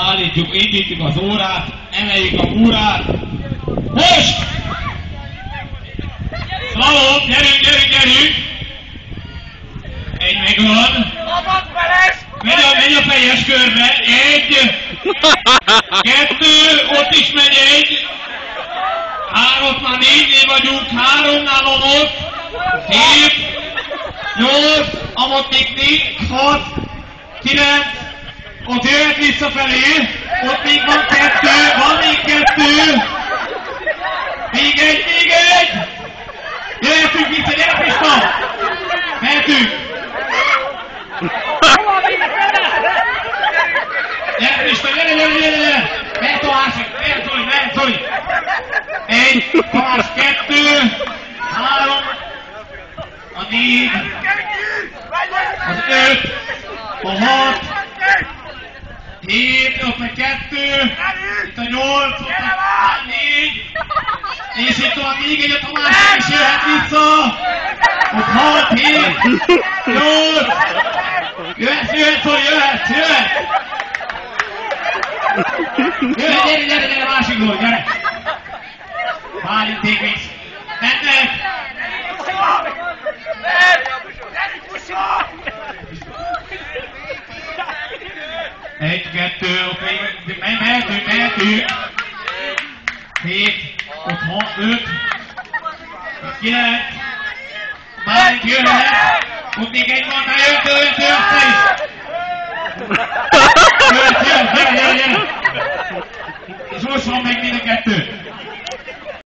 Állítjuk, indítjuk az órát, emeljük a múrát. Most! Szalom, gyerünk, gyerünk, gyerünk! Egy megvan. Megy a fejes körbe. Egy. Kettő, ott is megy egy. Három, már négynél vagyunk, háromnál van ott. 7, 8, amott még 6, 9, ott jöhet visszafelé, ott még van 2, van még 2, még egy, még egy! Jöhetünk vissza, gyere Pista! Mehetünk! Gyere Pista, gyere, gyere, gyere, gyere! Mehet a másik, mehet Zoli! 1, Tamás 2, 3, a 4, az 5, a 6, 7, ott meg 2, itt a 8, ott a 4, és itt van még egy, a másik is jöhet vissza, ott 6, 7, 8, jöhet Zoli, jöhet! Gyere, másik gól, gyere! Váljunk még! Mennek! Egy, kettő, oké, mehetünk! 7, ott 5, 9, Márk jöhet! Ott még egy van, már jöhet te is! Jöhet, gyere! És most van meg mind a kettő!